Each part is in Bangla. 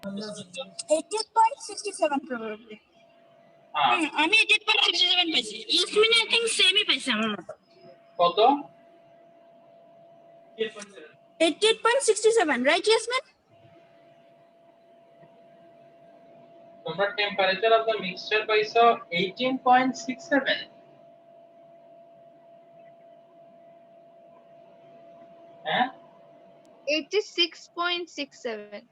88.67 probably. আমি 88.67 পাইছি। ইয়াসমিন আই থিংক সেমই পাইছে আমার মতো। কত? 88.67 রাইট ইয়াসমিন? তোমরা টেম্পারেচার অফ দ্য মিক্সচার পাইছো 18.67। হ্যাঁ 86.67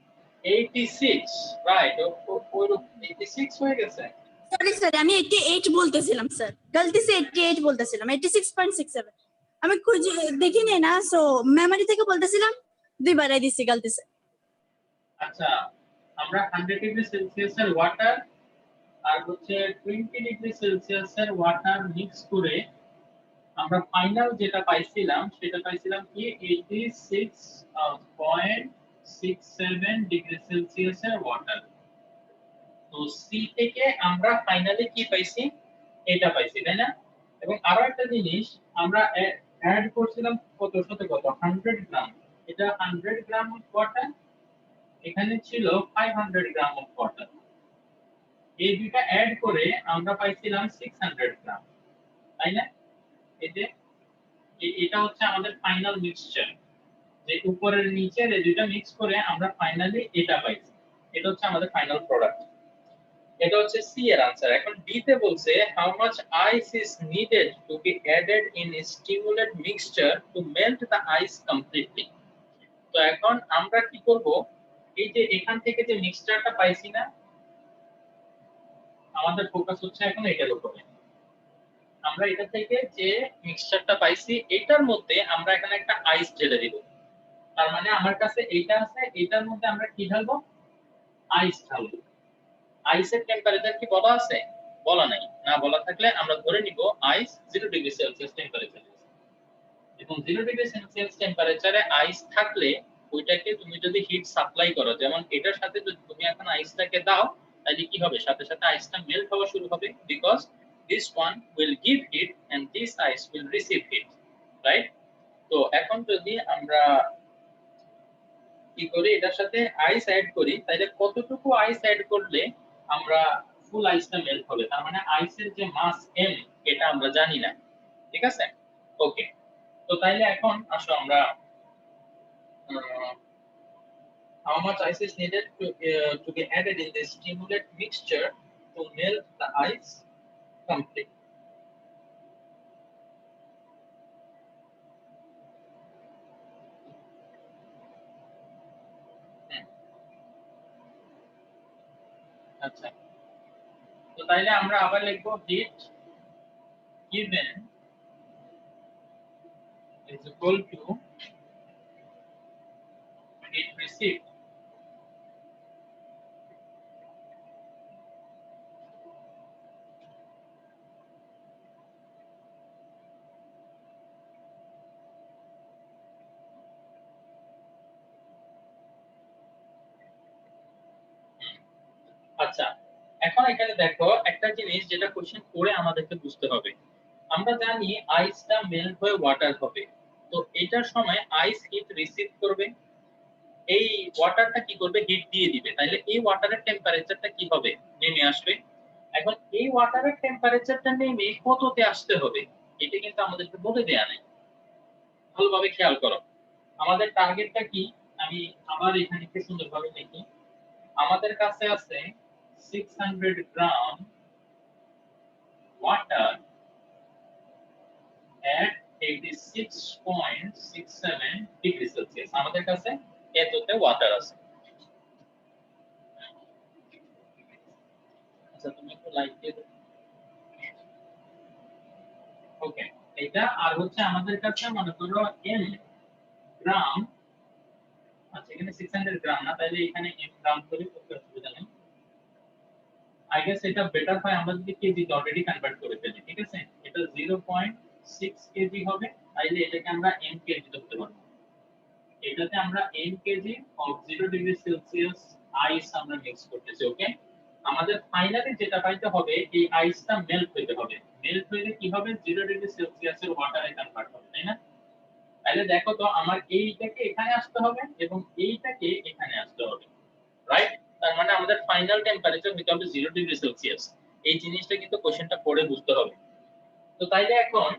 86 রাইট ও 86 হয়ে গেছে। সরি স্যার আমি 88 বলতেছিলাম স্যার, গলতি সে 88 বলতেছিলাম, 86.67 আমি খুঁজে দেখিনি না, সো মেমরি থেকে বলতেছিলাম, দুইবার আই দিছি গলতি সে। আচ্ছা আমরা 100 ডিগ্রি সেলসিয়াসের ওয়াটার আর হচ্ছে 20 ডিগ্রি সেলসিয়াসের ওয়াটার মিক্স করে আমরা ফাইনাল যেটা পাইছিলাম সেটা পাইছিলাম কি 86.67 ডিগ্রি সেলসিয়াসের ওয়াটার। তো সি থেকে আমরা ফাইনালি কি পাইছি এটা পাইছি তাই না। এবং আরো একটা জিনিস আমরা অ্যাড করছিলাম কত সাথে কত 100 গ্রাম, এটা 100 গ্রাম অফ ওয়াটার, এখানে ছিল 500 গ্রাম অফ ওয়াটার, এই দুটো অ্যাড করে আমরা পাইছিলাম 600 গ্রাম তাই না। এই যে এটা হচ্ছে আমাদের ফাইনাল মিক্সচার, যে উপরের নিচের এই দুটো মিক্স করে আমরা ফাইনালি এটা পাইছি, এটা হচ্ছে আমাদের ফাইনাল প্রোডাক্ট। এটা হচ্ছে সি এর आंसर। এখন ডি তে বলছে how much ice is needed to be added in stimulate mixture to melt the ice completely. তো এখন আমরা কি করব, এই যে এখান থেকে যে মিক্সচারটা পাইছি না, আমাদের ফোকাস হচ্ছে এখন এটার উপরে। আমরা এটা থেকে যে মিক্সচারটা পাইছি এটার মধ্যে আমরা এখানে একটা আইস ঢেলে দিব। তার মানে আমার কাছে এইটা আছে, এটার মধ্যে আমরা কি ঢালবো, আইস ঢালবো। আইসের টেম্পারেচার কি বলা আছে? বলা নাই। না বলা থাকলে আমরা ধরে নিব আইস 0 ডিগ্রি সেলসিয়াস টেম্পারেচার। এবং 0 ডিগ্রি সেলসিয়াস টেম্পারেচারে আইস থাকলে ওইটাকে তুমি যদি হিট সাপ্লাই করো, যেমন এটার সাথে যদি তুমি এখন আইসটাকে দাও, তাহলে কি হবে, সাথে সাথে আইসটা মেল্ট হওয়া শুরু হবে, because this one will give heat and this ice will receive heat, right? তো এখন যদি আমরা কি করি, এটার সাথে আইস অ্যাড করি, তাহলে কতটুকু আইস অ্যাড করলে আমরা ফুল আইসটা মেল্ট হবে, তার মানে আইসের যে মাস m এটা আমরা জানি না, ঠিক আছে। ওকে, তো তাইলে এখন আসো আমরা how much ice is needed to be added in the stimulate mixture to melt the ice completely. আচ্ছা, তো তাইলে আমরা আবার লিখব heat given is equal to heat received. আচ্ছা, এখন এখানে দেখো একটা জিনিস যেটা কোশ্চেন করে আমাদেরকে বুঝতে হবে। আমরা জানি আইসটা মেল্ট হয়ে ওয়াটার হবে, তো এটার সময় আইস হিট রিসিভ করবে, এই ওয়াটারটা কি করবে, হিট দিয়ে দিবে, তাহলে এই ওয়াটারের টেম্পারেচারটা কি হবে, নেমে আসবে। এখন এই ওয়াটারের টেম্পারেচারটা নেমে কততে আসতে হবে এটা কিন্তু আমাদেরকে বলে দেয়া নাই, ভালোভাবে খেয়াল করো। আমাদের টার্গেটটা কি, আমি আবার এখানে একটু সুন্দরভাবে লিখি। আমাদের কাছে আছে 600 গ্রাম ওয়াটার at 86.67 ডিগ্রি সেলসিয়াস, আমাদের কাছে এততে ওয়াটার আছে। আচ্ছা তুমি একটু লাইট দিয়ে দাও। ওকে, এটা আর হচ্ছে আমাদের কাছে মনে করো m গ্রাম, আচ্ছা এখানে 600 গ্রাম না, তাহলে এখানে m গ্রাম করে করতে অসুবিধা নেই। আই গেস এটা বেটার হয় আমরা যদি কেজি অলরেডি কনভার্ট করে ফেলি, ঠিক আছে। এটা 0.6 কেজি হবে, তাইলে এটাকে আমরা m কেজি ধরতে পারবো। এটাতে আমরা m KG of 0 degree Celsius ice আমরা মিক্স করতেছি। ওকে, আমাদের ফাইনালি যেটা পাইতে হবে, এই আইসটা মেল্ট হইতে হবে, মেল্ট হইলে কি হবে, 0 ডিগ্রি সেলসিয়াসের ওয়াটারে কনভার্ট হবে, তাই না। তাহলে দেখো তো আমার এইটাকে এখানে আসতে হবে এবং এইটাকে এখানে আসতে হবে, রাইট। আমাদের ফাইনাল টেম্পারেচার হতে হবে 0 ডিগ্রি সেলসিয়াস। এই জিনিসটা কিন্তু কোশ্চেনটা পড়ে বুঝতে হবে। তো তাইলে এখন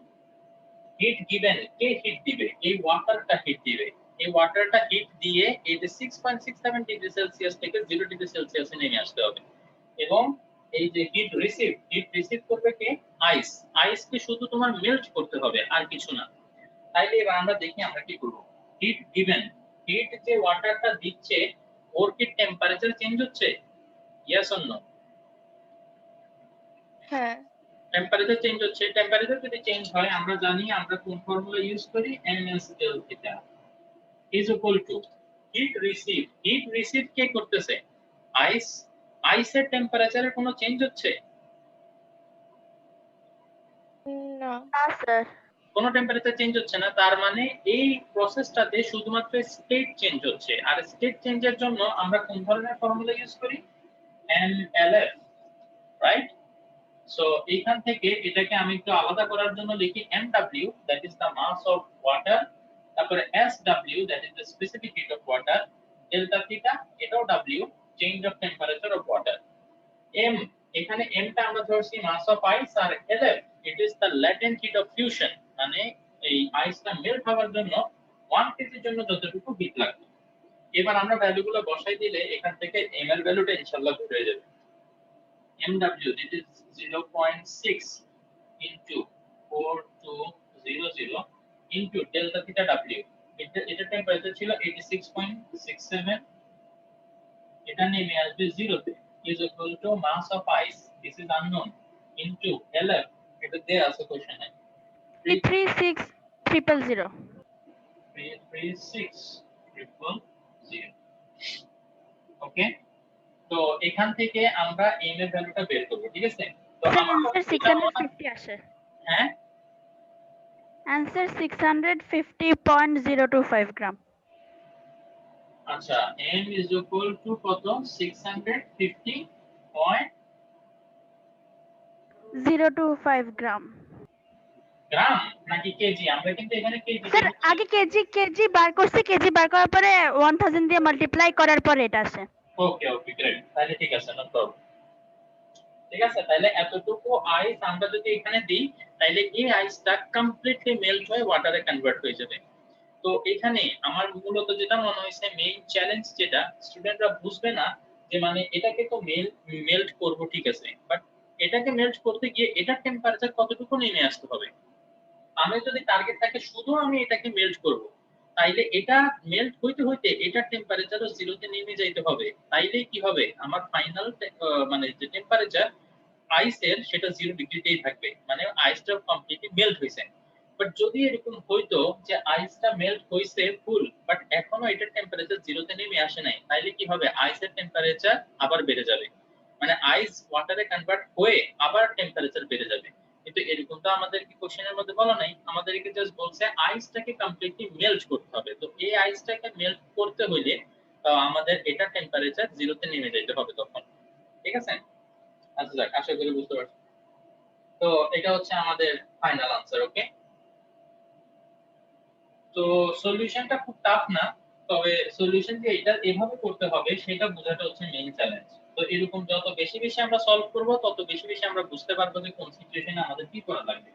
হিট গিভেন, কে হিট দিবে? এই ওয়াটারটা হিট দিবে। এই ওয়াটারটা হিট দিয়ে এই যে 6.67 ডিগ্রি সেলসিয়াস থেকে 0 ডিগ্রি সেলসিয়াসে নেমে আসতে হবে। এবং এই যে হিট রিসিভ করবে কে? আইস। আইসকে শুধু তোমার মেল্ট করতে হবে, আর কিছু না। তাইলে এবার আমরা দেখি আমরা কি করব। হিট গিভেন, হিট যে ওয়াটারটা দিচ্ছে ওর কি টেম্পারেচার চেঞ্জ হচ্ছে? Yes or no? হ্যাঁ। টেম্পারেচার চেঞ্জ হচ্ছে। টেম্পারেচার যদি চেঞ্জ হয় আমরা জানি আমরা কোন ফর্মুলা ইউজ করি, ms del theta is equal to heat receive। Heat receive কে করতেছে? আইস। আইসের টেম্পারেচারে কোনো চেঞ্জ হচ্ছে? না স্যার। কোনো টেম্পারেচার চেঞ্জ হচ্ছে না। তার মানে এই প্রসেসটাতে শুধুমাত্র স্টেট চেঞ্জ হচ্ছে। আর স্টেট চেঞ্জের জন্য আমরা কোন ধরনের ফর্মুলা ইউজ করি? mlf, right? সো এইখান থেকে এটাকে আমি একটু আলাদা করার জন্য লিখি mw, that is the mass of water, তারপরে sw, that is the specific heat of water, delta theta, এটাও w, change of temperature of water, m, এখানে m টা আমরা ধরছি mass of ice, R lf, it is the latent heat of fusion, মানে এই আইসটা মেল্ট হওয়ার জন্য 1 কেজি এর জন্য যতটুকু হিট লাগবে। এবার আমরা ভ্যালুগুলো বসাই দিলে এখান থেকে m এর ভ্যালুটা ইনশাআল্লাহ বের হয়ে যাবে। mw, that is 0.6 into 4200 into delta theta w, এটা টেম্পারেচার ছিল 86.67, এটা নেমে আসবে 0 তে, is equal to mass of ice, this is unknown, into lf, এটা দেয়া আছে কোশ্চেনে 336,000। 336,000। ওকে, তো এখান থেকে আমরা m এর ভ্যালুটা বের করব, ঠিক আছে? তো স্যার আমার आंसर 650 আসে। হ্যাঁ, आंसर 650.025 গ্রাম। আচ্ছা, m is equal to কত? 650.025 গ্রাম গ্রাম নাকি কেজি? আমরা কিন্তু এখানে কেজি স্যার আগে কেজি বার করছি, কেজি বার করার পরে 1000 দিয়ে মাল্টিপ্লাই করার পরে এটা আসে। ওকে ওকে গ্রেট, তাহলে ঠিক আছে, নো প্রবলেম। ঠিক আছে, তাহলে এতটুকু আইস আমরা যদি এখানে দিই তাহলে এই আইসটা কমপ্লিটলি মেল্ট হয়ে ওয়াটারে কনভার্ট হয়ে যাবে। তো এখানে আমার মূলত যেটা মনে হয়েছে মেইন চ্যালেঞ্জ যেটা স্টুডেন্টরা বুঝবে না যে মানে এটাকে তো মেল্ট করব, ঠিক আছে, বাট এটাকে মেল্ট করতে গিয়ে এটার টেম্পারেচার কতটুকু নেমে আসতে হবে। আমি যদি টার্গেট থাকে শুধু আমি এটাকে মেল্ট করব, তাইলে এটা মেল্ট হইতে হইতে এটার টেম্পারেচারও 0 তে নেমে যাইতে হবে। তাইলে কি হবে, আমার ফাইনাল মানে যে টেম্পারেচার আইসের সেটা 0 ডিগ্রিতেই থাকবে, মানে আইসটা কমপ্লিটলি মেল্ট হইছে। বাট যদি এরকম হইতো যে আইসটা মেল্ট হইছে ফুল, বাট এখনো এটার টেম্পারেচার 0 তে নেমে আসে নাই, তাইলে কি হবে, আইসের টেম্পারেচার আবার বেড়ে যাবে, মানে আইস ওয়াটারে কনভার্ট হয়ে আবার টেম্পারেচার বেড়ে যাবে। কিন্তু এরকমটা আমাদের কি কোশ্চেনের মধ্যে বলা নাই, আমাদেরকে জাস্ট বলছে আইসটাকে কমপ্লিটলি মেল্ট করতে হবে। তো এই আইসটাকে মেল্ট করতে হইলে আমাদের এটা টেম্পারেচার 0 তে নেমে যেতে হবে তখন, ঠিক আছে? আচ্ছা যাক, আশা করি বুঝতে পারছো। তো এটা হচ্ছে আমাদের ফাইনাল আনসার। ওকে, তো সলিউশনটা খুব টাফ না, তবে সলিউশন যে এটা এভাবে করতে হবে সেটা বোঝাটা হচ্ছে মেইন চ্যালেঞ্জ। তো এরকম যত বেশি বেশি আমরা সলভ করব তত বেশি বেশি আমরা বুঝতে পারবো যে কোন সিচুয়েশনে আমাদের কি করা লাগবে।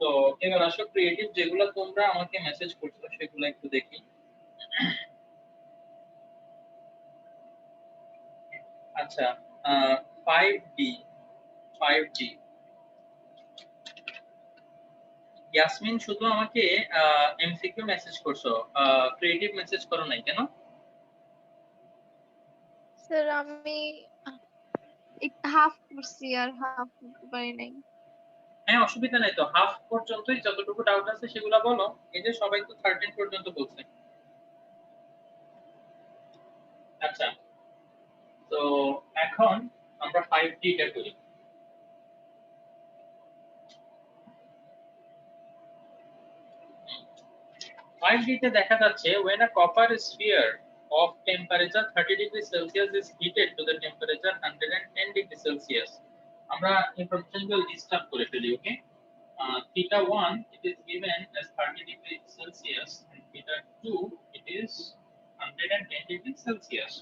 তো এবার আসো ক্রিয়েটিভ যেগুলো তোমরা আমাকে মেসেজ করছো সেগুলো একটু দেখি। আচ্ছা, 5D ইয়াসমিন শুধু আমাকে এমসিকিউ মেসেজ করছো, ক্রিয়েটিভ মেসেজ করো নাই কেন? স্যার আমি হাফ করছি আর হাফ করতে পারি নাই। হ্যাঁ, অসুবিধা নাই, তো হাফ পর্যন্তই যতটুকু ডাউট আছে সেগুলো বলো। এই যে সবাই তো 13 পর্যন্ত বলছে। আচ্ছা, তো এখন আমরা 5D টা করি। 5D তে দেখা যাচ্ছে when a copper sphere of temperature 30 degree Celsius is heated to the temperature 110 degree Celsius, আমরা ইনফরমেশন গুলো লিস্ট আপ করে ফেলি। ওকে, theta 1 it is given as 30 degree Celsius and theta 2 it is 110 degree Celsius.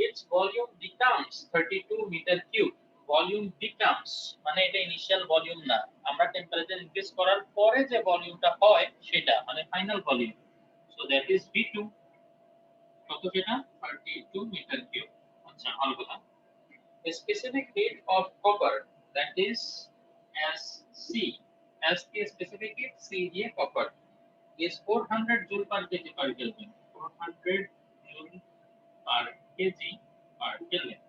its volume becomes 32 meter cube. Volume becomes মানে এটা ইনিশিয়াল ভলিউম না, আমরা টেম্পারেচার ইনক্রিজ করার পরে যে ভলিউমটা হয় সেটা মানে final volume. So that is V2, কত সেটা 32 মিটার কিউব। আচ্ছা ভালো কথা। A specific heat of copper, that is SC, as the specific heat C দিয়ে copper is 400 joule per kg per Kelvin, 400 joule per kg per Kelvin।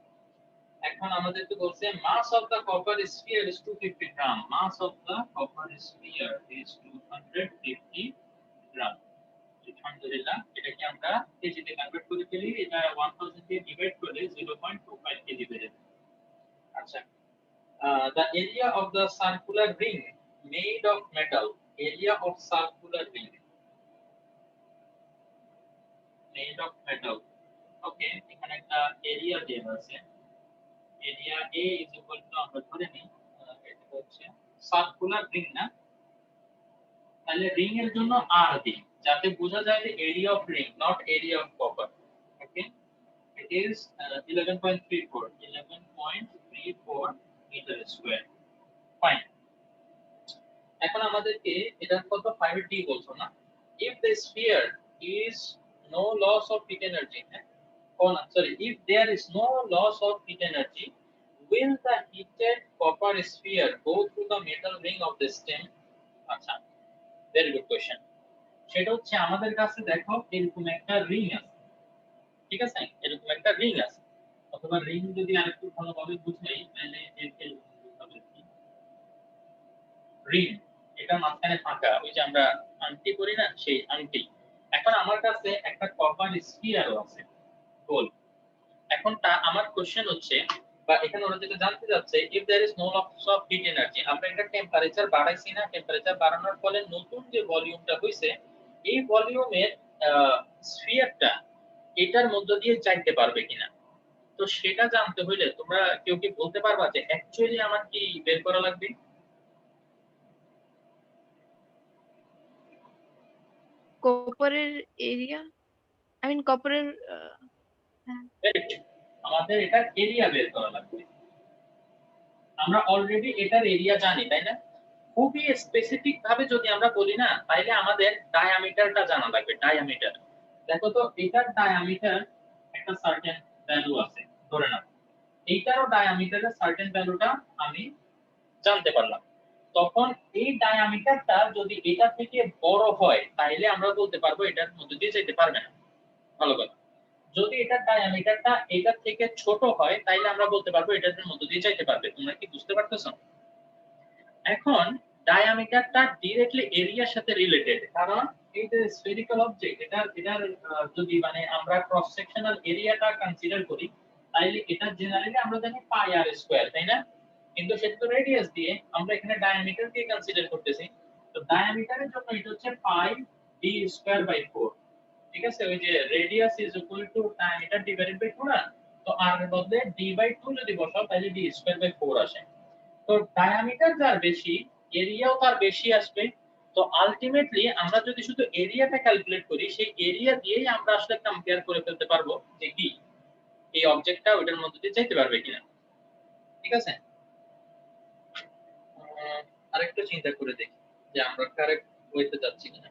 এখন আমাদেরকে বলছে mass of the copper sphere is 250 gram, mass of the copper sphere is 250 gram। আলহামদুলিল্লাহ, এটা কি আমরা কেজিতে কনভার্ট করে ফেলি, এটা 1000 দিয়ে ডিভাইড করলে 0.25 কেজি বের হবে। আচ্ছা, the area of the circular ring made of metal, area of circular ring made of metal, ওকে, এখানে একটা এরিয়া দেওয়া আছে, area A is equal to আমরা ধরে নিই এটা হচ্ছে সার্কুলার রিং না, তাহলে রিং এর জন্য R দিই যাতে বোঝা যায় যে area of ring not area of copper. Okay, it is 11.34 metre square. Fine, এখন আমাদেরকে এটা কত 5D বলছো না, if the sphere is no loss of heat energy, if there is no loss of heat energy, will the heated copper sphere go through the metal ring of the stem? আচ্ছা, ভেরি গুড কোশ্চেন। সেটা হচ্ছে আমাদের কাছে দেখো এরকম একটা রিং আছে, ঠিক আছে, এরকম একটা রিং আছে, অথবা রিং যদি আরেকটু ভালোভাবে বুঝাই তাহলে রিং এটা মাঝখানে ফাঁকা, ওই যে আমরা আংটি করি না সেই আংটি। এখন আমার কাছে একটা কপার স্ফিয়ারও আছে গোল। এখন আমার কোশ্চেন হচ্ছে বা এখানে ওরা যেটা জানতে যাচ্ছে, if there is no loss of heat energy, আমরা এটা টেম্পারেচার বাড়াইছি না, টেম্পারেচার বাড়ানোর ফলে নতুন যে ভলিউমটা হইছে এই ভলিউমের স্ফিয়ারটা এটার মধ্য দিয়ে যাইতে পারবে কিনা। তো সেটা জানতে হইলে তোমরা কেউ কি বলতে পারবা যে অ্যাকচুয়ালি আমার কি বের করা লাগবে? কপারের এরিয়া, আই মিন কপারের Correct, আমাদের এটার এরিয়া বের করা লাগবে। আমরা অলরেডি এটার এরিয়া জানি তাই না, খুবই স্পেসিফিক ভাবে যদি আমরা বলি না তাইলে আমাদের ডায়ামিটারটা জানা লাগবে। ডায়ামিটার দেখো তো, এটার ডায়ামিটার একটা সার্টেন ভ্যালু আছে ধরে নাও, এইটারও ডায়ামিটারের সার্টেন ভ্যালুটা আমি জানতে পারলাম, তখন এই ডায়ামিটারটা যদি এটা থেকে বড় হয় তাইলে আমরা বলতে পারবো এটার মধ্যে দিয়ে যেতে পারবে না। ভালো কথা, যদি এটার ডায়ামিটারটা এটার থেকে ছোট হয় তাইলে আমরা বলতে পারবো এটার মধ্যে দিয়ে যেতে পারবে। তোমরা কি বুঝতে পারতেছো? এখন ডায়ামিটারটা ডাইরেক্টলি এরিয়ার সাথে রিলেটেড, কারণ এই যে স্ফেরিক্যাল অবজেক্ট এটার যদি মানে আমরা ক্রস সেকশনাল এরিয়াটা কনসিডার করি তাইলে এটা জেনারেলি আমরা জানি পাই আর স্কয়ার, তাই না? কিন্তু সেটা তো রেডিয়াস দিয়ে, আমরা এখানে ডায়ামিটার দিয়ে কনসিডার করতেছি, তো ডায়ামিটারের জন্য এটা হচ্ছে পাই ডি স্কয়ার বাই 4। ঠিক আছে, ওই যে radius is equal to diameter divided by 2 না, তো আর এর বদলে ডি বাই 2 যদি বসাও তাহলে ডি স্কয়ার বাই 4 আসে। তো ডায়ামিটার যার বেশি এরিয়াও তার বেশি আসবে। তো আলটিমেটলি আমরা যদি শুধু এরিয়াটা ক্যালকুলেট করি সেই এরিয়া দিয়েই আমরা আসলে কম্পেয়ার করে ফেলতে পারবো যে কি এই অবজেক্টটা ওটার মধ্যে দিয়ে যেতে পারবে কিনা। ঠিক আছে, আরেকটু চিন্তা করে দেখি যে আমরা কারেক্ট ওয়েতে যাচ্ছি কিনা।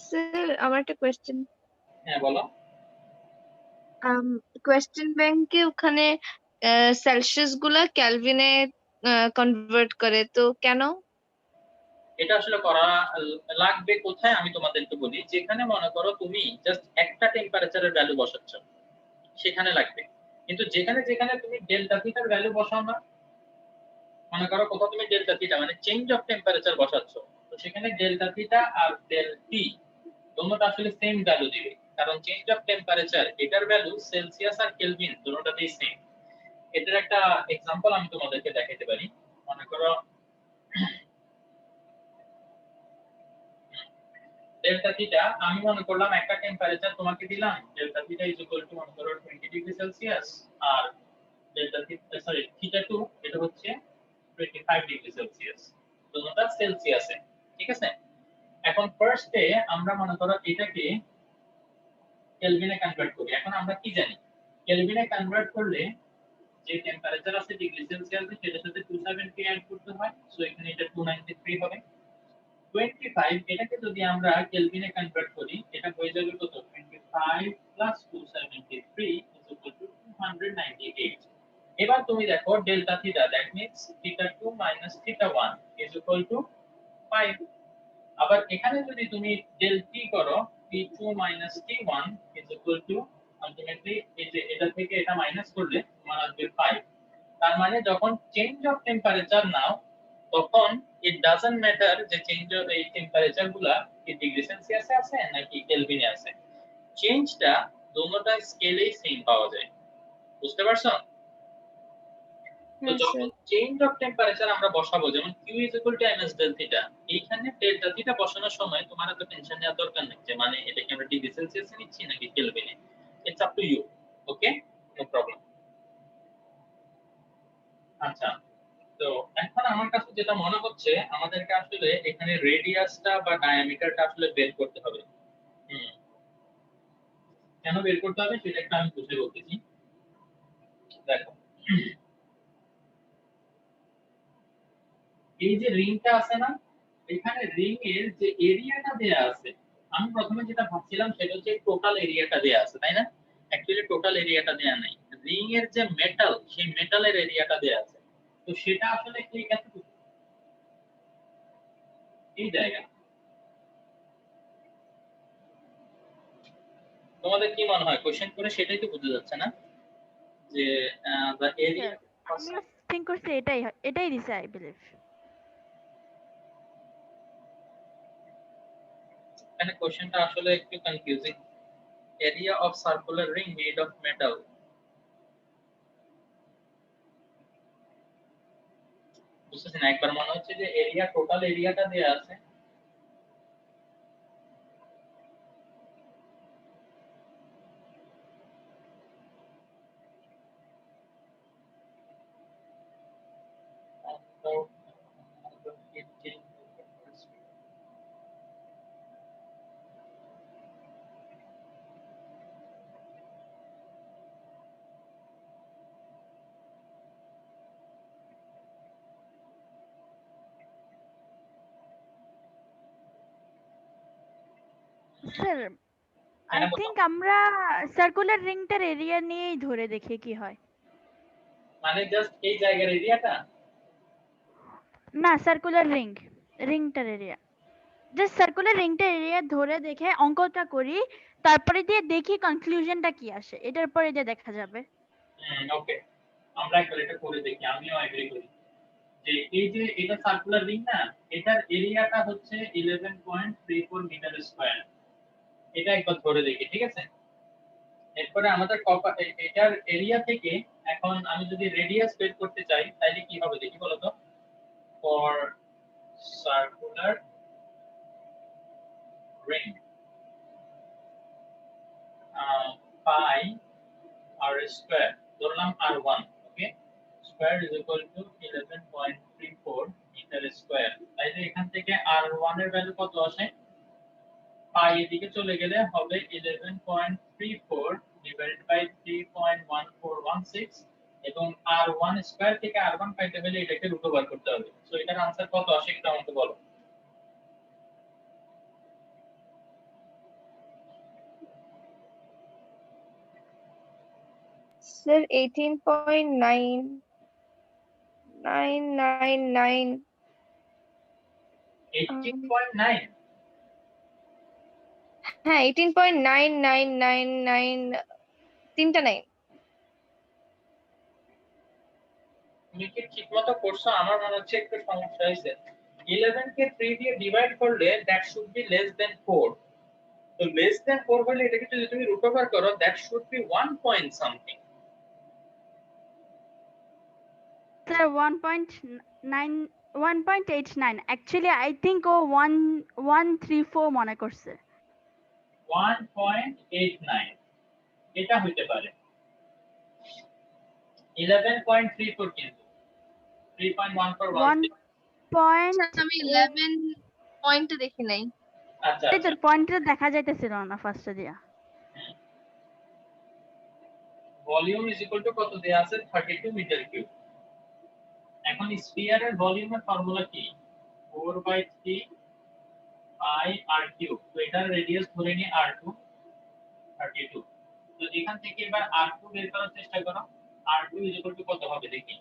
স্যার আমার একটা কোয়েশ্চেন। হ্যাঁ বলো। কোয়েশ্চেন ব্যাংকে ওখানে সেলসিয়াস গুলা কেলভিনে কনভার্ট করে, তো কেন? এটা আসলে করা লাগবে কোথায় আমি তোমাদেরকে বলি, যেখানে মনে করো তুমি জাস্ট একটা টেম্পারেচারের ভ্যালু বসাচ্ছ সেখানে লাগবে, কিন্তু যেখানে যেখানে তুমি ডেল্টা থিটার ভ্যালু বসাও না, মনে করো কোথাও তুমি ডেল্টা থিটা মানে চেঞ্জ অফ টেম্পারেচার বসাচ্ছ, তো সেখানে ডেল্টা থিটা আর ডেল টি দুটোটা আসলে সেম ভ্যালু দিবে, কারণ চেঞ্জ অফ টেম্পারেচার এটার ভ্যালু সেলসিয়াস আর কেলভিন দুটোটাতেই সেম। এটার একটা एग्जांपल আমি তোমাদেরকে দেখাতে পারি। মনে করো ডেল্টা থিটা আমি মনে করলাম একটা টেম্পারেচার তোমাকে দিলাম, delta theta is equal two মনে করো 20 ডিগ্রি সেলসিয়াস, আর ডেল্টা থিটা সরি থিটা 2 এটা হচ্ছে 25 ডিগ্রি সেলসিয়াস, দুটোটা সেলসিয়াসে। ঠিক আছে, এখন ফার্স্টে আমরা মনে করো এটাকে কেলভিনে কনভার্ট করি। এখন আমরা কি জানি কেলভিনে কনভার্ট করলে যে টেম্পারেচার আছে ডিগ্রি সেলসিয়াসে সেটার সাথে 270 অ্যাড করতে হয়, সো এখানে এটা 293 হবে। 25 এটাকে যদি আমরা কেলভিনে কনভার্ট করি এটা হয়ে যাবে কত 25 273 298। এবার তুমি দেখো delta theta, that means theta 2 theta 1 5। আবার এখানে যদি তুমি ডেল টি করো t2 t1 আলটিমেটলি এই যে এটা থেকে এটা মাইনাস করলে তোমার আসবে 5। তার মানে যখন চেঞ্জ অফ টেম্পারেচার নাও তখন ইট ডাজন্ট ম্যাটার যে চেঞ্জ অফ এই টেম্পারেচার গুলা কি ডিগ্রি সেলসিয়াসে আছে নাকি কেলভিনে আছে, চেঞ্জটা দুটোটা স্কেলেই সেম পাওয়া যায়। বুঝতে পারছো? তো হ্যাঁ যখন স্যার। চেঞ্জ অফ টেম্পারেচার আমরা বসাবো যেমন q ms del থিটা, এইখানে ডেল্টা থিটা বসানোর সময় তোমার এত টেনশন নেওয়ার দরকার নেই যে মানে এটা কি আমরা ডিগ্রি সেলসিয়াসে নিচ্ছি নাকি কেলভিনে। It's up to you. Okay, no problem. আচ্ছা, তো এখন আমার কাছে যেটা মনে হচ্ছে আমাদেরকে আসলে এখানে রেডিয়াসটা বা ডায়ামিটারটা আসলে বের করতে হবে। কেন বের করতে হবে সেটা একটু আমি বুঝে বলতেছি। দেখো এই যে রিংটা আছে না, এখানে রিং এর যে এরিয়াটা দেয়া আছে, আমি প্রথমে যেটা ভাবছিলাম সেটা হচ্ছে টোটাল এরিয়াটা দেয়া আছে, তাই না? অ্যাকচুয়ালি টোটাল এরিয়াটা দেয়া নাই, রিং এর যে মেটাল সেই মেটালের এরিয়াটা দেয়া আছে। তো সেটা আসলে কি কতটুকু এই জায়গা তোমাদের কি মনে হয় কোশ্চেন করে সেটাই তো বুঝতে যাচ্ছে না যে the area আমিও থিঙ্ক করছি এটাই দিছে আই বিলিভ। এখানে কোশ্চেনটা আসলে একটু confusing. area of circular ring made of metal, বুঝতেছি না, একবার মনে হচ্ছে যে এরিয়া টোটাল এরিয়াটা দেয়া আছে, স্যার আই থিঙ্ক আমরা সার্কুলার রিংটার এরিয়া নিয়েই ধরে দেখি কি হয়। মানে জাস্ট এই জায়গার এরিয়াটা। না, সার্কুলার রিংটার এরিয়া, জাস্ট সার্কুলার রিংটার এরিয়া ধরে দেখে অঙ্কটা করি, তারপরে দিয়ে দেখি কনক্লুশনটা কি আসে, এটার পরে দিয়ে দেখা যাবে। ওকে, আমরা একবার এটা করে দেখি, আমিও এগ্রি করি যে এই যে এটা সার্কুলার রিং না, এটার এরিয়াটা হচ্ছে 11.34 মিটার স্কয়ার। এটা একবার ধরে দেখি, ঠিক আছে? এরপরে আমাদের এটার এরিয়া থেকে এখন আমি যদি রেডিয়াস বের করতে চাই তাহলে কি হবে দেখি বলো তো। For circular ring pi R square ধরলাম r1, okay, square is equal to 11.34 metre square. তাইলে এখান থেকে r1 এর ভ্যালু কত আসে, পাই এদিকে চলে গেলে হবে 11.34 ডিভাইডেড বাই 3.1416, এবং r1 স্কয়ার থেকে r1 পাইতে হলে এটাকে রুট ওভার করতে হবে। সো এটার आंसर কত আসে একটু আমাকে বলো। স্যার 18.99999। 18.9? হ্যাঁ 18.9999, তিনটা 9। তুমি কি ঠিকমতো করছো? আমার মনে হচ্ছে একটু সমস্যা হয়েছে। 11 কে 3 দিয়ে ডিভাইড করলে that should be less than 4। তো লেস দেন 4 হলে এটাকে যদি তুমি রুট ওভার করো that should be 1 point something. Sir 1.89 actually I think ও 134 মনে করছে। 1.89 এটা হইতে পারে, 11.34 কিন্তু 3.1416। পয়েন্ট আমি 11 পয়েন্ট দেখি নাই। আচ্ছা এই তো আচ্ছা পয়েন্টটা দেখা যাইতেছিল না ফার্স্টে দিয়া। ভলিউম ইজ ইকুয়াল টু কত দেয়া আছে 32 মিটার কিউব। এখন স্ফিয়ারের ভলিউমের ফর্মুলা কি 4/3 পাই আর কিউব। তো এটার রেডিয়াস ধরে নি r2 32। তো এখান থেকে এবার r2 বের করার চেষ্টা করো। r2 ইজ ইকুয়াল টু কত হবে দেখি।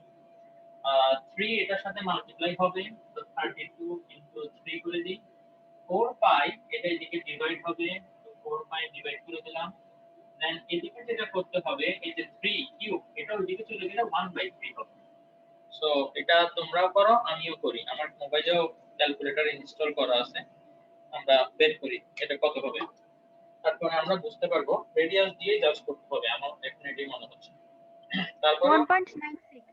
3 এটার সাথে মাল্টিপ্লাই হবে, তো 32 ইনটু 3 করে দিই। 4 পাই এটা এদিকে ডিভাইড হবে, তো 4 পাই ডিভাইড করে দিলাম। দেন এদিকে যেটা করতে হবে এই যে 3 কিউব এটা ওইদিকে চলে গেলে 1/3 হবে। সো এটা তোমরাও করো আমিও করি, আমার মোবাইলেও ক্যালকুলেটর ইনস্টল করা আছে। আমরা বের করি এটা কত হবে, তারপর আমরা বুঝতে পারবো। রেডিয়াস দিয়ে জাস্ট করতে হবে, আমার এখন এটাই মনে হচ্ছে। তারপর 1.96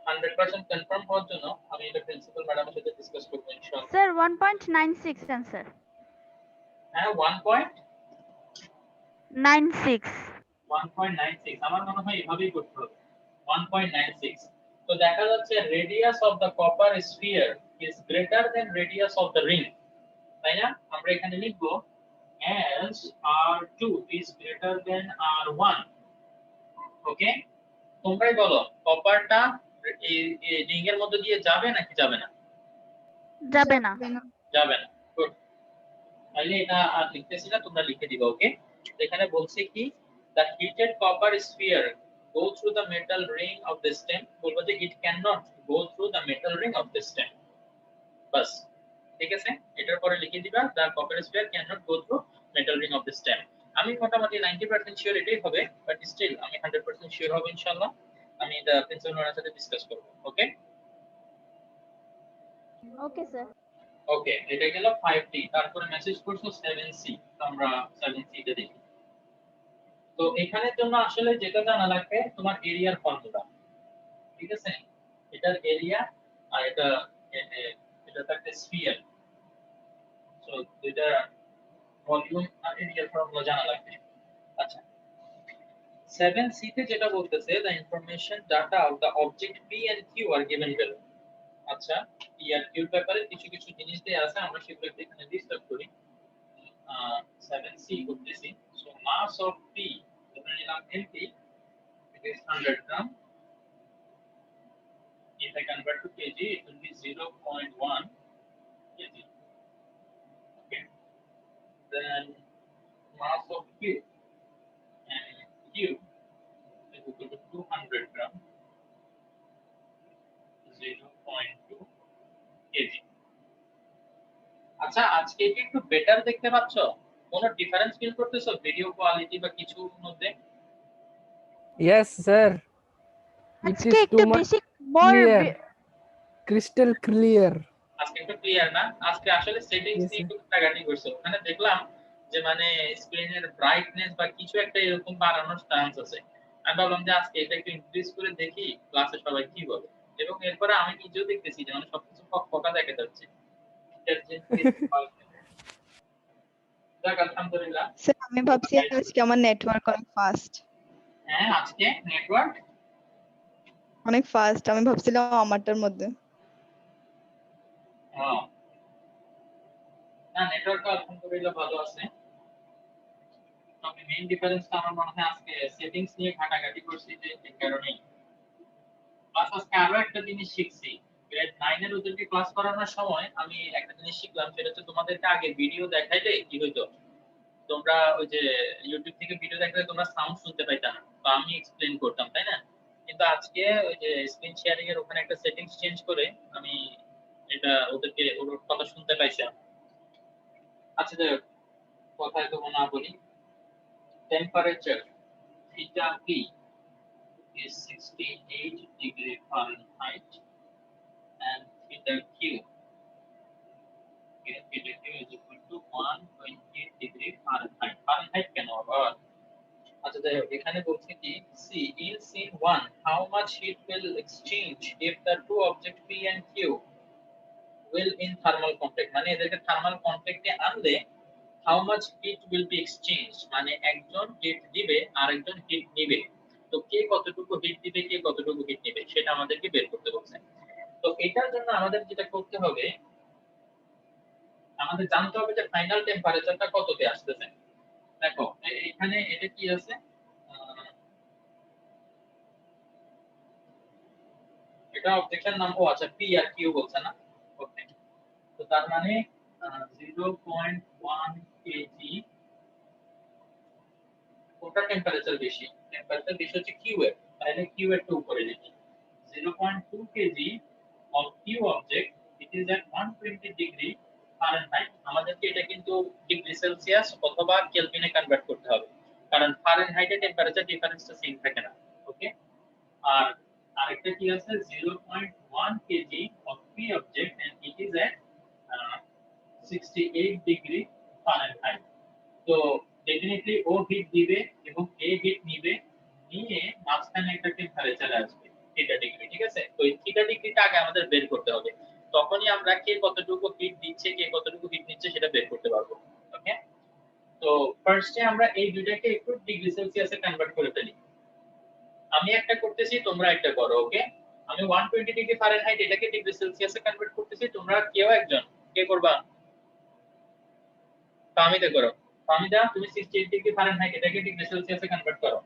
100% কনফার্ম হওয়ার জন্য আমি এটা প্রিন্সিপাল ম্যাডামের সাথে ডিসকাস করব ইনশাআল্লাহ। Sir 1.96 answer. হ্যাঁ 96 1.96 আমার মনে হয় এভাবেই করতে হবে 1.96। তো দেখা যাচ্ছে radius of the copper sphere is greater than radius of the ring, তাই না? আমরা এখানে লিখব as r2 is greater than r1। ওকে, তোমরাই বলো কপারটা এই রিং এর মধ্যে দিয়ে যাবে নাকি যাবে না? যাবে না। যাবে না। গুড, তাহলে এটা আর লিখতেছি না, তোমরা লিখে দিবা। ওকে, এখানে বলছে কি the heated copper sphere go through the metal ring of the stem, বলবো যে it cannot go through the metal ring of the stem। বাস, ঠিক আছে, এটার পরে লিখে দিবা the copper sphere cannot go through metal ring of the stem। আমি মোটামুটি 90% শিওর এটাই হবে, বাট স্টিল আমি 100% শিওর হব ইনশাআল্লাহ। আমি এটা প্রিন্সিপাল ম্যাডামের সাথে ডিসকাস করব। ওকে ওকে স্যার। ওকে, এটা গেল 5D। তারপরে মেসেজ করছো 7C, তো আমরা 7C তে দেখি। তো এখানের জন্য আসলে যেটা জানা লাগবে তোমার এরিয়ার ফর্মুলা, ঠিক আছে? এটার এরিয়া আর এটা একটা স্ফিয়ার, সো এটা ভলিউম আর এরিয়ার ফর্মুলা জানা লাগবে। আচ্ছা, 7C তে যেটা বলতেছে the information data of the object P and Q are given below। আচ্ছা, P আর Q এর ব্যাপারে কিছু কিছু জিনিস দেয়া আছে, আমরা সেগুলো এখানে ডিসকাস করি। 7C করতেছি। সো মাস অফ P ধরে নিলাম mp, it is 100 gram। If I convert to kg, it will be 0.1 kg। Okay, then mass of Q, and Q is equal to 200 gram, 0.2 kg। আচ্ছা, আজকে কি একটু বেটার দেখতে পাচ্ছ? কোনো ডিফারেন্স ফিল করতেছো ভিডিও কোয়ালিটি বা কিছুর মধ্যে? Yes, sir. It আজকে is একটু too much বেশি মোর clear, crystal clear. আজকে একটু ক্লিয়ার না? আজকে আসলে সেটিংস Yes, নিয়ে sir. একটু ঘাটাঘাটি করছো, ওখানে দেখলাম যে মানে স্ক্রিনের ব্রাইটনেস বা কিছু একটা এরকম বাড়ানোর চান্স আছে। আমি ভাবলাম যে আজকে এটা একটু ইনক্রিজ করে দেখি ক্লাসে সবাই কি বলে, এবং এরপরে আমি নিজেও দেখতেছি যে মানে সবকিছু ফকফকা দেখা যাচ্ছে। যাক, আলহামদুলিল্লাহ। স্যার আমি ভাবছি আজকে আমার নেটওয়ার্ক অনেক ফাস্ট। হ্যাঁ, আজকে নেটওয়ার্ক অনেক ফাস্ট, আমি ভাবছিলাম আমারটার মধ্যে। না, নেটওয়ার্ক আলহামদুলিল্লাহ ভালো আছে। তবে মেইন ডিফারেন্সটা আমার মনে হয় আজকে সেটিংস নিয়ে ঘাটাঘাটি করছি, যে এই কারণেই। প্লাস আজকে আরো একটা জিনিস শিখছি। গ্রেড 9 এর ওদেরকে ক্লাস করানোর সময় আমি একটা জিনিস শিখলাম, সেটা হচ্ছে তোমাদেরকে আগে ভিডিও দেখাইলে কি হইতো, তোমরা ওই যে ইউটিউব থেকে ভিডিও দেখলে তোমরা সাউন্ড শুনতে পাইতা না, তো আমি এক্সপ্লেইন করতাম, তাই না? কিন্তু আজকে ওই যে স্ক্রিন শেয়ারিং এর ওখানে একটা সেটিংস চেঞ্জ করে আমি এটা ওদেরকে ওর কথা শুনতে পাইছিলাম। আচ্ছা, যাই হোক, কথা এত না বলি। Temperature theta P is 68 degree Fahrenheit, and theta Q is equal to 120 degree Fahrenheit। Fahrenheit কেন আবার? আচ্ছা, যাই হোক, এখানে বলছে কি see in scene 1 how much heat will exchange if the two object P and Q will in thermal contact, মানে এদেরকে থার্মাল কন্টাক্টে আনলে how much heat will be exchanged, মানে একজন হিট দিবে আর একজন হিট নিবে, তো কে কতটুকু হিট দিবে কে কতটুকু হিট নিবে সেটা আমাদেরকে বের করতে বলছে। তো এটার জন্য আমাদের যেটা করতে হবে, আমাদের জানতে হবে যে ফাইনাল টেম্পারেচারটা কততে আসতেছে। দেখো এখানে এটা কি আছে, এটা অবজেক্টের নাম, ও আচ্ছা পি আর কিউ বলছে না, ওকে। তো তার মানে 0.1 কেজি, কোনটা টেম্পারেচার বেশি? টেম্পারেচার বেশি হচ্ছে কিউ এর, তাহলে কিউ এর উপরে লিখি 0.2 KG of Q object, it is at 120 degree Fahrenheit. আমাদেরকে এটা কিন্তু ডিগ্রি সেলসিয়াস অথবা কেলভিনে কনভার্ট করতে হবে, কারণ ফারেনহাইটে টেম্পারেচার ডিফারেন্সটা সেম থাকে না, ওকে। আর আরেকটা কি আছে 0.1 KG of P object and it is at 68 degree Fahrenheit. তো ডেফিনেটলি ও হিট দিবে এবং এ হিট নিবে, নিয়ে মাঝখানে একটা টেম্পারেচার আসবে থিটা ডিগ্রি, ঠিক আছে। তো এই থিটা ডিগ্রিটা আগে আমাদের বের করতে হবে, তখনই আমরা কে কতটুকু হিট দিচ্ছে কে কতটুকু হিট নিচ্ছে সেটা বের করতে পারবো, ওকে। তো ফার্স্টে আমরা এই দুইটাকে একটু ডিগ্রি সেলসিয়াসে কনভার্ট করে ফেলি। আমি একটা করতেছি, তোমরা একটা করো, ওকে। আমি 120 ডিগ্রি ফারেনহাইট এটাকে ডিগ্রি সেলসিয়াসে কনভার্ট করতেছি, তোমরা কেউ একজন কে করবা? ফাহমিদা করো। ফাহমিদা তুমি 68 ডিগ্রি ফারেনহাইট এটাকে ডিগ্রি সেলসিয়াসে কনভার্ট করো।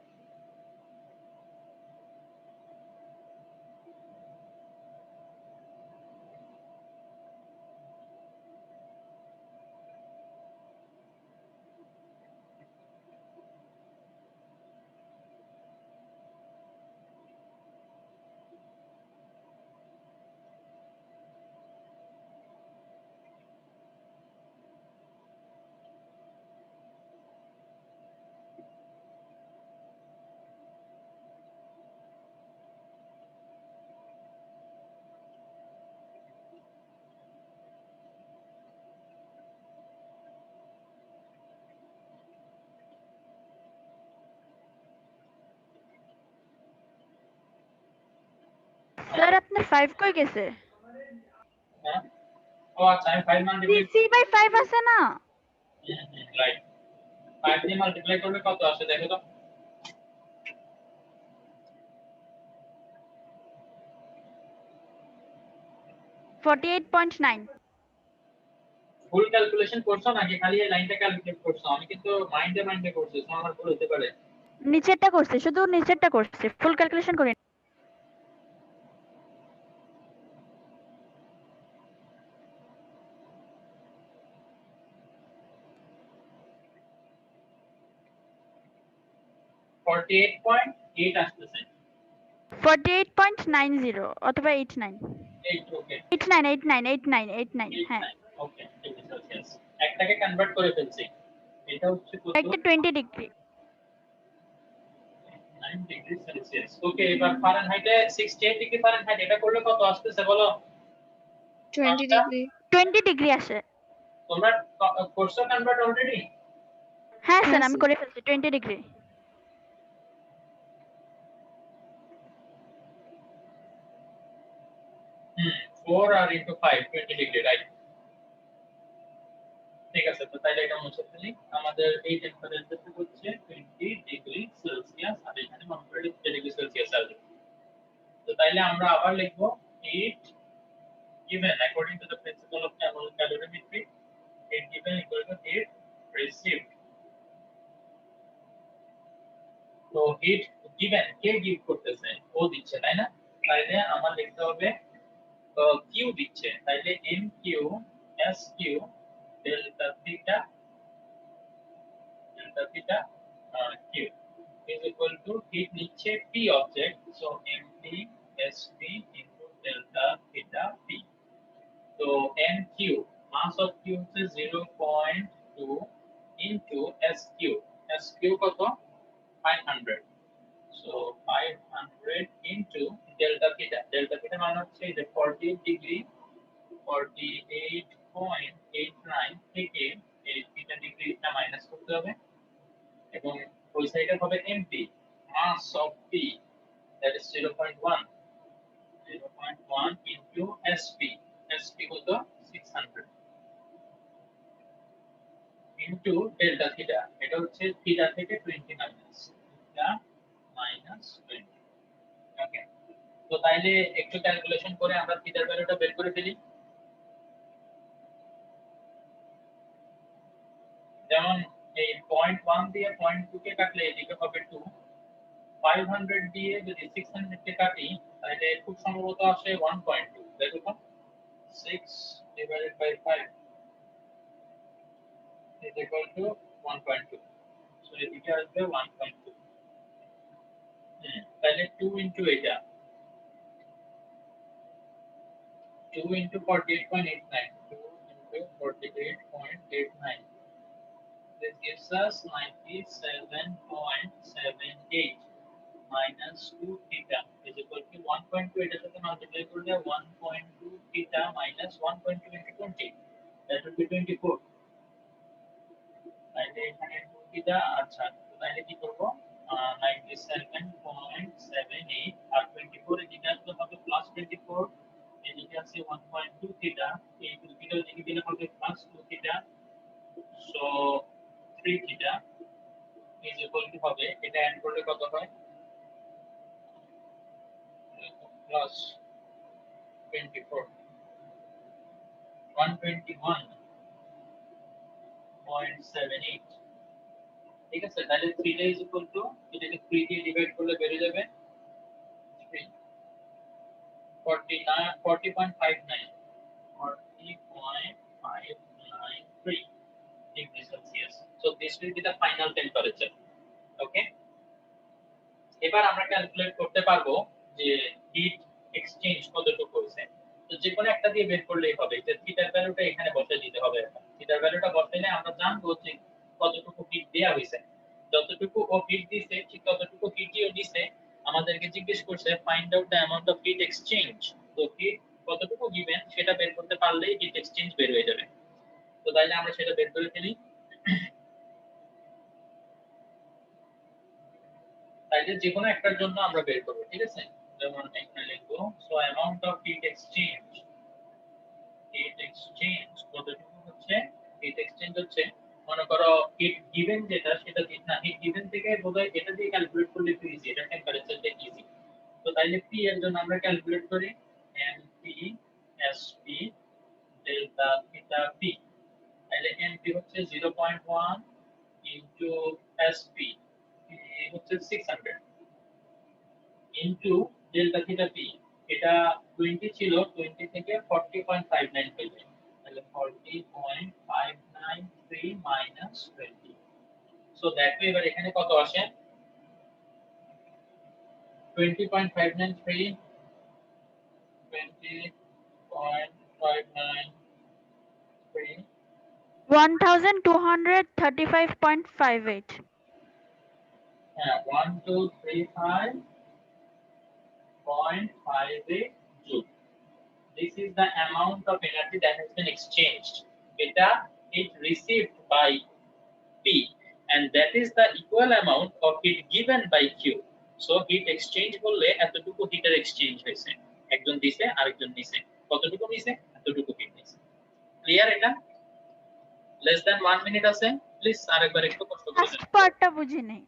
স্যার আপনার 5 কই গেছে? হ্যাঁ, ও আচ্ছা, আমি 5 মাল্টিপ্লাই, C/5 আছে না? রাইট, 5 দিয়ে মাল্টিপ্লাই করলে কত আসে দেখো তো। $48.9। ফুল ক্যালকুলেশন করছো নাকি খালি এই লাইনটা ক্যালকুলেট করছো? আমি কিন্তু মাইন্ডে করছি, তো আমার ভুল হতে পারে। নিচেরটা করছে, শুধু নিচেরটা করছে, ফুল ক্যালকুলেশন করি। 48.8 আসতেছে। 48.90 অথবা 89। 8, ওকে। 89 হ্যাঁ। ওকে, ডিগ্রি সেলসিয়াস একটাকে কনভার্ট করে ফেলছি, এটা হচ্ছে কত? একটা 20 ডিগ্রি। 9 ডিগ্রি সেলসিয়াস, ওকে। এবার ফারেনহাইটে 68 ডিগ্রি ফারেনহাইট এটা করলে কত আসতেছে বলো? 20 ডিগ্রি। 20 ডিগ্রি আসে। তোমরা করছো কনভার্ট অলরেডি? হ্যাঁ স্যার, হ্যাঁ, আমি করে ফেলছি 20 ডিগ্রি। 4 আর ইনটু 5 20 ডিগ্রি, রাইট। ঠিক আছে, তো তাইলে এটা মুছে ফেলি। আমাদের এই টেম্পারেচারটা হচ্ছে 20 ডিগ্রি সেলসিয়াস, আর এখানে 120 ডিগ্রি সেলসিয়াস আসবে। তো তাইলে আমরা আবার লিখবো heat given according to the principle of calorimetry, heat given equal to heat received. তো হিট গিভেন কে গিভ করতেছে? ও দিচ্ছে, তাই না? তাইলে আমার লিখতে হবে কিউ দিচ্ছে, তাইলে M Q S Q delta theta Q is equal to heat নিচ্ছে P object, so mp sp into delta theta P. তো mq mass of q হচ্ছে 0.2 into sq কত? 500, so 500 into delta theta মানে হচ্ছে যে 48 ডিগ্রি 48.89 থেকে এই থিটা ডিগ্রিটা মাইনাস করতে হবে, এবং ওই সাইডে হবে MP mass of P, that is 0.1 into sp কত? 600 into delta theta, এটা হচ্ছে থিটা থেকে 20 মাইনাস থিটা মাইনাস 20, ওকে। তো তাইলে একটু ক্যালকুলেশন করে আমরা থিটার ভ্যালুটা বের করে ফেলি। যেমন এই 0.1 দিয়ে 0.2 কে কাটলে এদিকে হবে 2, 500 দিয়ে যদি 600 কে কাটি তাহলে খুব সম্ভবত আসে 1.2। দেখো তো 6 divided by 5 is equal to 1.2, so এদিকে আসবে 1.2। তাহলে 2 into এটা 2 into 48.89, 2 into 48.89, this gives us 97.78 minus 2 theta is equal to 1.2, এটার সাথে মাল্টিপ্লাই করলে 1.2 theta minus 1.2 into 20, that would be 24। তাহলে এখানে 2 theta, আচ্ছা তাহলে কি করব, 97.78 আর 24 এদিকে আসলে হবে প্লাস 24, এদিকে আছে 1.2 theta, এই 2 theta এদিকে দিলে হবে plus 2 theta, so 3 theta is equal to হবে, এটা অ্যাড করলে কত হয়, প্লাস 24 121.78। ঠিক আছে, তাহলে 3 is equal to এটাকে 3 দিয়ে ডিভাইড করলে বেরিয়ে যাবে 40.59 degrees Celsius, so this will be the final temperature। okay, এবার আমরা ক্যালকুলেট করতে পারবো যে হিট এক্সচেঞ্জ কতটুকু হয়েছে। তো যে কোনো একটা দিয়ে বের করলেই হবে, যে থিটার ভ্যালুটা এখানে বসিয়ে দিতে হবে। থিটার ভ্যালুটা বসাইলে আমরা জানবো যে কতটুকু হিট দেয়া হয়েছে। যতটুকু ও হিট দিছে ঠিক ততটুকু হিটই ও দিছে। আমাদেরকে জিজ্ঞেস করছে find out the amount of heat exchange. তো হিট কতটুকু গিভেন সেটা বের করতে পারলেই হিট এক্সচেঞ্জ বের হয়ে যাবে। তো তাইলে আমরা সেটা বের করে ফেলি। তাইলে যে কোনো একটার জন্য আমরা বের করব, ঠিক আছে। যেমন এখানে লিখবো so amount of heat exchange কতটুকু হচ্ছে, হিট এক্সচেঞ্জ হচ্ছে মনে করো হিট গিভেন যেটা সেটা দিন না, হিট গিভেন থেকে বোধহয় এটা দিয়ে ক্যালকুলেট করলে একটু ইজি, এটা টেম্পারেচারটা ইজি। তো তাইলে পি এর জন্য আমরা ক্যালকুলেট করি MP SP delta theta P. তাইলে এমপি হচ্ছে 0.1 ইনটু এসপি হচ্ছে 600 ইনটু ডেল্টা থিটা পি, এটা 20 ছিল, 20 থেকে 40.59 হয়ে যায়, তাহলে 40.593 মাইনাস 20। সো দেখো এবার এখানে কত আসে, 20.593 20.593 1235.58 হ্যাঁ 1235.58 joule. This is the amount of energy that has been exchanged. Eta heat received by P, and that is the equal amount of heat given by Q. So heat exchange বললে এতটুকু হিটের এক্সচেঞ্জ হয়েছে, একজন দিছে আরেকজন নিছে, কতটুকু নিছে এতটুকু হিট নিছে। ক্লিয়ার? এটা less than 1 minute আছে, প্লিজ আরেকবার একটু কষ্ট করে ফার্স্ট পার্টটা বুঝি নাই।